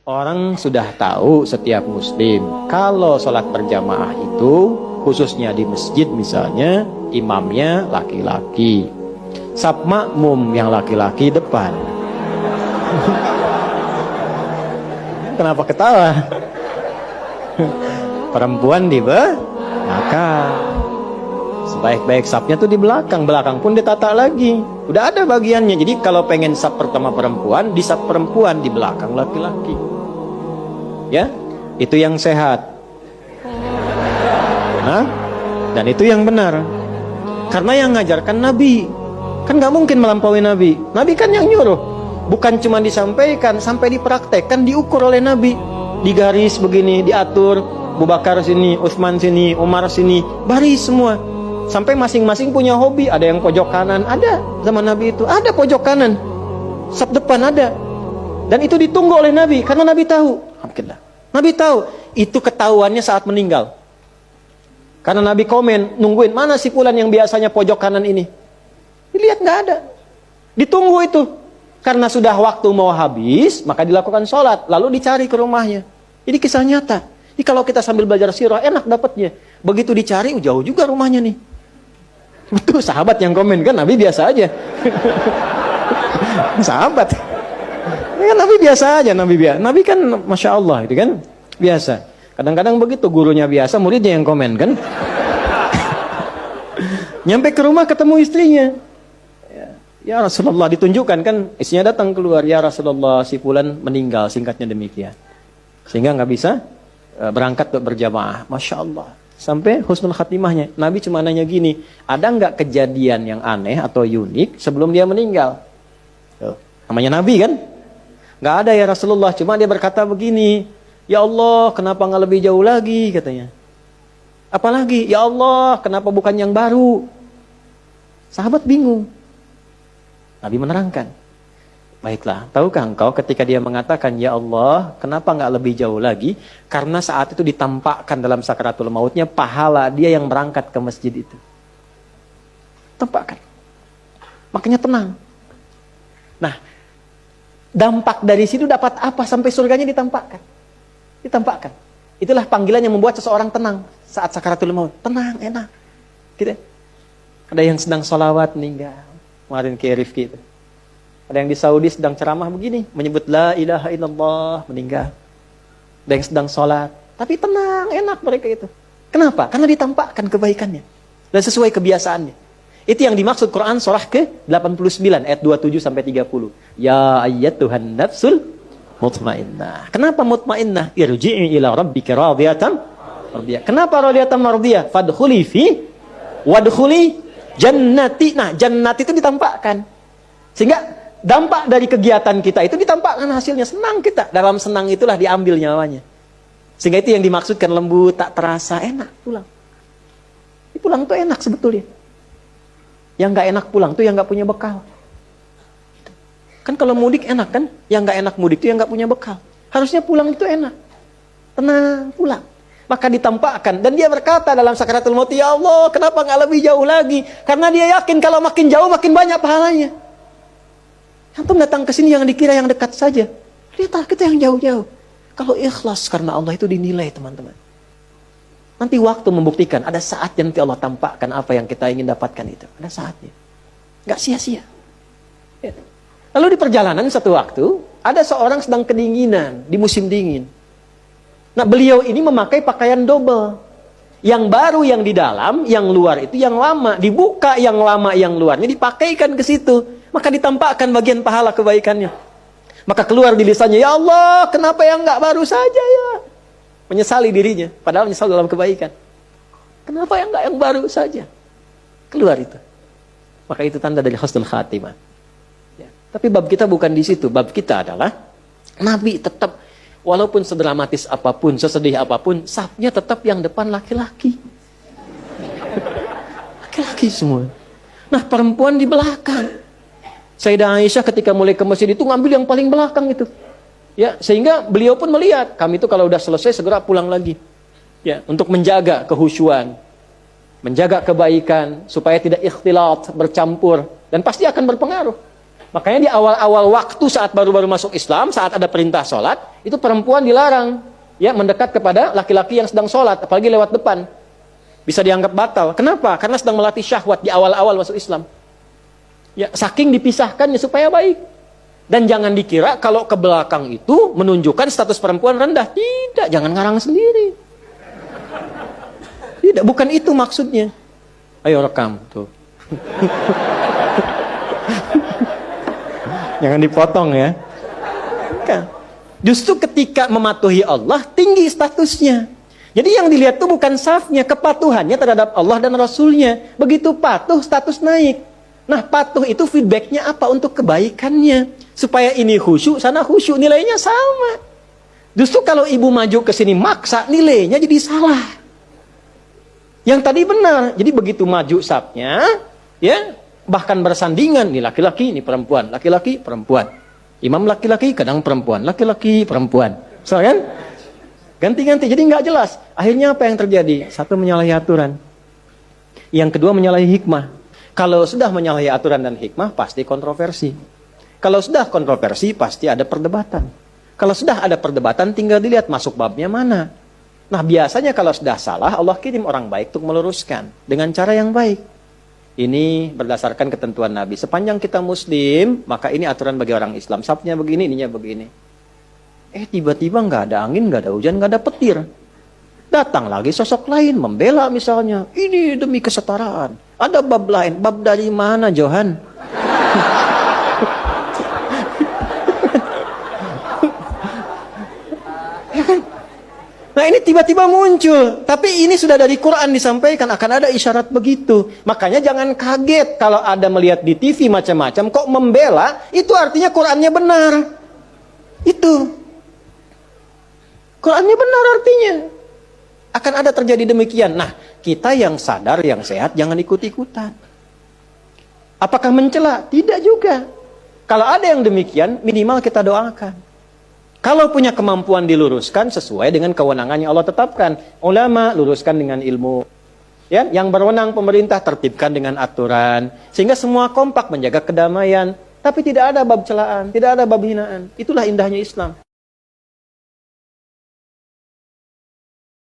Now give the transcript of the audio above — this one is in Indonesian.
Orang sudah tahu setiap muslim kalau sholat berjamaah itu khususnya di masjid misalnya imamnya laki-laki, saf makmum yang laki-laki depan. Kenapa ketawa? Perempuan di belakang. Sebaik-baik safnya tuh di belakang, belakang pun ditata lagi. Udah ada bagiannya. Jadi kalau pengen saf pertama perempuan, di saf perempuan, di belakang laki-laki. Ya, itu yang sehat. Nah, dan itu yang benar. Karena yang ngajarkan Nabi. Kan nggak mungkin melampaui Nabi. Nabi kan yang nyuruh. Bukan cuma disampaikan, sampai dipraktekkan, diukur oleh Nabi. Digaris begini, diatur. Abu Bakar sini, Utsman sini, Umar sini, baris semua. Sampai masing-masing punya hobi. Ada yang pojok kanan, ada zaman Nabi itu. Ada pojok kanan, saf depan ada. Dan itu ditunggu oleh Nabi, karena Nabi tahu. Alhamdulillah. Nabi tahu, itu ketahuannya saat meninggal. Karena Nabi komen, nungguin, mana si fulan yang biasanya pojok kanan ini? Dilihat nggak ada. Ditunggu itu. Karena sudah waktu mau habis, maka dilakukan sholat. Lalu dicari ke rumahnya. Ini kisah nyata. Jadi kalau kita sambil belajar sirah, enak dapatnya. Begitu dicari, jauh juga rumahnya nih. Betul, sahabat yang komen kan, Nabi biasa aja. Sahabat. Ini kan Nabi biasa aja, Nabi kan Masya Allah, itu kan biasa. Kadang-kadang begitu, gurunya biasa, muridnya yang komen kan. Nyampe ke rumah ketemu istrinya. Ya Rasulullah, ditunjukkan kan, istrinya datang keluar, ya Rasulullah, si fulan meninggal, singkatnya demikian. Sehingga nggak bisa berangkat berjamaah. Masya Allah. Sampai husnul khatimahnya. Nabi cuma nanya gini, ada nggak kejadian yang aneh atau unik sebelum dia meninggal? Tuh, namanya Nabi kan? Nggak ada ya Rasulullah, cuma dia berkata begini, ya Allah, kenapa nggak lebih jauh lagi, katanya. Apalagi, ya Allah, kenapa bukan yang baru? Sahabat bingung. Nabi menerangkan, baiklah, tahukah engkau ketika dia mengatakan, ya Allah, kenapa nggak lebih jauh lagi? Karena saat itu ditampakkan dalam sakaratul mautnya pahala dia yang berangkat ke masjid itu. Tampakkan. Makanya tenang. Nah, dampak dari situ dapat apa sampai surganya ditampakkan? Ditampakkan. Itulah panggilan yang membuat seseorang tenang saat sakaratul maut. Tenang, enak. Gitu. Ada yang sedang sholawat meninggal. Kemarin ke Rifki itu. Ada yang di Saudi sedang ceramah begini, menyebut la ilaha illallah, meninggal. Ada yang sedang sholat, tapi tenang, enak mereka itu. Kenapa? Karena ditampakkan kebaikannya dan sesuai kebiasaannya. Itu yang dimaksud Quran surah ke-89 ayat 27 sampai 30. Ya ayyatuhan nafsul mutmainnah. Kenapa mutmainnah? Irji'i ila rabbika radiyatan mardiyah. Kenapa radiyatan mardiyah? Fadkhuli fi wadkhuli jannati. Nah, jannati itu ditampakkan. Sehingga dampak dari kegiatan kita itu ditampakkan hasilnya. Senang kita. Dalam senang itulah diambil nyawanya. Sehingga itu yang dimaksudkan lembut, tak terasa, enak pulang. Pulang tuh enak sebetulnya. Yang gak enak pulang tuh yang gak punya bekal. Kan kalau mudik enak kan? Yang gak enak mudik tuh yang gak punya bekal. Harusnya pulang itu enak. Tenang, pulang. Maka ditampakkan. Dan dia berkata dalam sakaratul maut, ya Allah, kenapa gak lebih jauh lagi? Karena dia yakin kalau makin jauh makin banyak pahalanya. Antum datang ke sini yang dikira yang dekat saja. Lihatlah kita yang jauh-jauh. Kalau ikhlas karena Allah itu dinilai, teman-teman. Nanti waktu membuktikan. Ada saatnya nanti Allah tampakkan apa yang kita ingin dapatkan itu. Ada saatnya. Gak sia-sia. Ya. Lalu di perjalanan satu waktu, ada seorang sedang kedinginan di musim dingin. Nah, beliau ini memakai pakaian double. Yang baru yang di dalam, yang luar itu yang lama. Dibuka yang lama, yang luarnya dipakaikan ke situ. Maka ditampakkan bagian pahala kebaikannya. Maka keluar di lisannya, ya Allah, kenapa yang nggak baru saja ya? Menyesali dirinya, padahal menyesal dalam kebaikan. Kenapa yang nggak yang baru saja? Keluar itu. Maka itu tanda dari husnul khatimah. Ya. Tapi bab kita bukan di situ. Bab kita adalah Nabi tetap, walaupun sedramatis apapun, sesedih apapun, safnya tetap yang depan laki-laki. Laki-laki semua. Nah, perempuan di belakang. Sayyidah Aisyah ketika mulai ke masjid itu ngambil yang paling belakang itu. Ya, sehingga beliau pun melihat, kami itu kalau udah selesai segera pulang lagi. Ya, untuk menjaga kehusyuan, menjaga kebaikan supaya tidak ikhtilat, bercampur, dan pasti akan berpengaruh. Makanya di awal-awal waktu saat baru-baru masuk Islam, saat ada perintah sholat, itu perempuan dilarang ya mendekat kepada laki-laki yang sedang sholat, apalagi lewat depan. Bisa dianggap batal. Kenapa? Karena sedang melatih syahwat di awal-awal masuk Islam. Ya, saking dipisahkannya supaya baik. Dan jangan dikira kalau ke belakang itu menunjukkan status perempuan rendah. Tidak, jangan ngarang sendiri. Tidak, bukan itu maksudnya. Ayo rekam tuh. Jangan dipotong ya. Bukan. Justru ketika mematuhi Allah, tinggi statusnya. Jadi yang dilihat itu bukan safnya, kepatuhannya terhadap Allah dan Rasulnya. Begitu patuh, status naik. Nah, patuh itu feedbacknya apa? Untuk kebaikannya. Supaya ini khusyuk, sana khusyuk, nilainya sama. Justru kalau ibu maju ke sini maksa, nilainya jadi salah. Yang tadi benar. Jadi begitu maju safnya, ya, bahkan bersandingan, nih laki-laki, ini perempuan, laki-laki, perempuan. Imam laki-laki, kadang perempuan, laki-laki, perempuan. So, kan? Ganti-ganti, jadi nggak jelas. Akhirnya apa yang terjadi? Satu, menyalahi aturan. Yang kedua, menyalahi hikmah. Kalau sudah menyalahi aturan dan hikmah, pasti kontroversi. Kalau sudah kontroversi, pasti ada perdebatan. Kalau sudah ada perdebatan, tinggal dilihat masuk babnya mana. Nah, biasanya kalau sudah salah, Allah kirim orang baik untuk meluruskan. Dengan cara yang baik. Ini berdasarkan ketentuan Nabi. Sepanjang kita Muslim, maka ini aturan bagi orang Islam. Sabnya begini, ininya begini. Tiba-tiba nggak ada angin, nggak ada hujan, nggak ada petir. Datang lagi sosok lain, membela misalnya. Ini demi kesetaraan. Ada bab lain. Bab dari mana, Johan? Ya kan? Nah, ini tiba-tiba muncul. Tapi ini sudah dari Quran disampaikan, akan ada isyarat begitu. Makanya jangan kaget kalau ada melihat di TV macam-macam, kok membela, itu artinya Qurannya benar. Itu. Qurannya benar artinya. Akan ada terjadi demikian. Nah, kita yang sadar, yang sehat, jangan ikut-ikutan. Apakah mencela? Tidak juga. Kalau ada yang demikian, minimal kita doakan. Kalau punya kemampuan diluruskan sesuai dengan kewenangan yang Allah tetapkan. Ulama luruskan dengan ilmu. Ya, yang berwenang pemerintah tertibkan dengan aturan. Sehingga semua kompak menjaga kedamaian. Tapi tidak ada bab celaan, tidak ada bab hinaan. Itulah indahnya Islam.